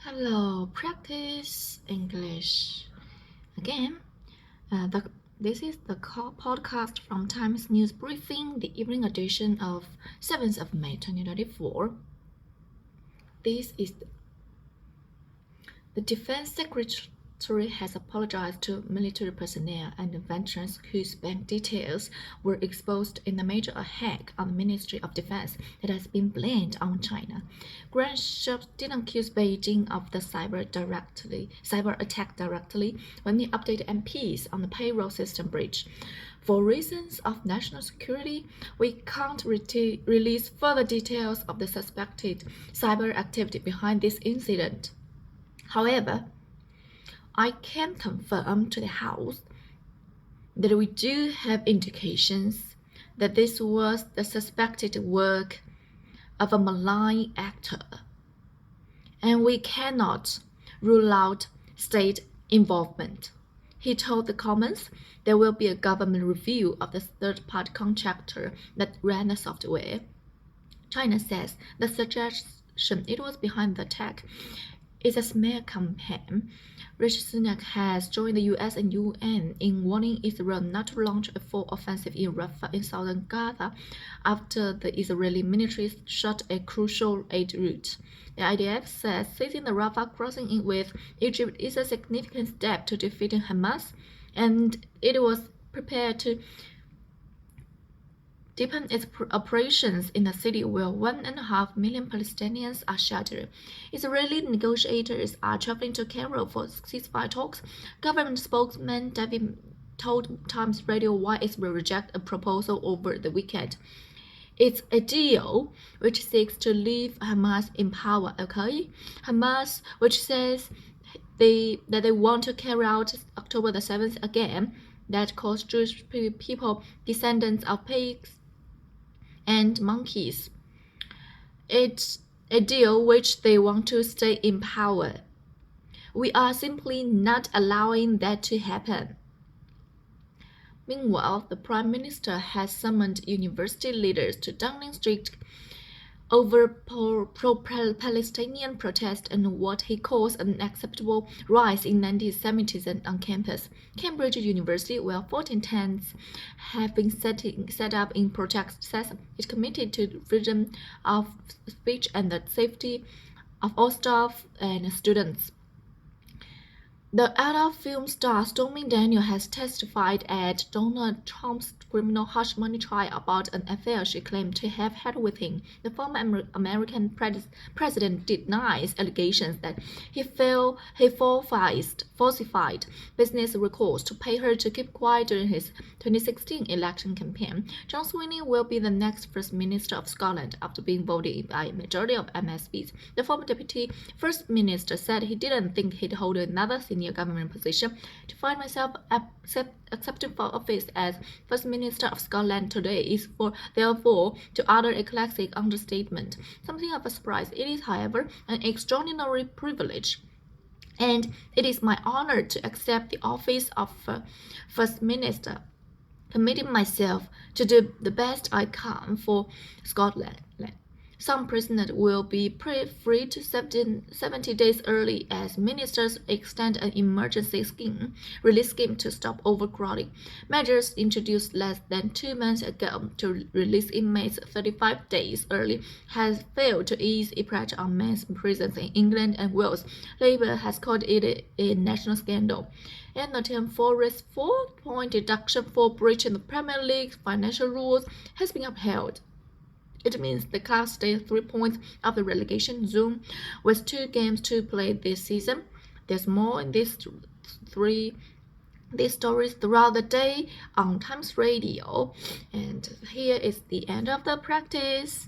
Hello, practice English again. This is the podcast from Times News Briefing, the evening edition of 7th of May 2024. This is the Defense Secretary has apologized to military personnel and veterans whose bank details were exposed in a major hack on the Ministry of Defense that has been blamed on China. Grand Sharp didn't accuse Beijing of the cyber attack directly when he updated MPs on the payroll system breach. For reasons of national security, we can't release further details of the suspected cyber activity behind this incident. However, I can confirm to the House that we do have indications that this was the suspected work of a malign actor, and we cannot rule out state involvement. He told the Commons there will be a government review of the third-party contractor that ran the software. China says the suggestion it was behind the attack is a smear campaign. Rishi Sunak has joined the US and UN in warning Israel not to launch a full offensive in Rafah in southern Gaza after the Israeli military shut a crucial aid route. The IDF says seizing the Rafah crossing in with Egypt is a significant step to defeating Hamas, and it was prepared to deepen its operations in the city where 1.5 million Palestinians are sheltered. Israeli negotiators are traveling to Cairo for ceasefire talks. Government spokesman David told Times Radio why Israel rejected a proposal over the weekend. It's a deal which seeks to leave Hamas in power, okay? Hamas, which says that they want to carry out October the 7th again, that caused Jewish people, descendants of pigs and monkeys. It's a deal which they want to stay in power. We are simply not allowing that to happen. Meanwhile, the Prime Minister has summoned university leaders to Downing Street over pro-Palestinian protest and what he calls an unacceptable rise in anti-Semitism on campus. Cambridge University, where 14 tents have been set up in protest, says it committed to freedom of speech and the safety of all staff and students. The adult film star Stormy Daniels has testified at Donald Trump's criminal hush money trial about an affair she claimed to have had with him. The former American president denies allegations that he falsified business records to pay her to keep quiet during his 2016 election campaign. John Sweeney will be the next First Minister of Scotland after being voted by a majority of MSPs. The former Deputy First Minister said he didn't think he'd hold another senior government position. To find myself accepted for office as First Minister of Scotland today is therefore to utter a classic understatement. Something of a surprise. It is, however, an extraordinary privilege, and it is my honor to accept the office of First Minister, committing myself to do the best I can for Scotland. Some prisoners will be freed 70 days early as ministers extend an emergency release scheme to stop overcrowding. Measures introduced less than 2 months ago to release inmates 35 days early has failed to ease pressure on men's prisons in England and Wales. Labour has called it a national scandal. An attempt for a 4-point deduction for breaching the Premier League's financial rules has been upheld. It means the club stays 3 points off the relegation zone with 2 games to play this season. There's more in these stories throughout the day on Times Radio. And here is the end of the practice.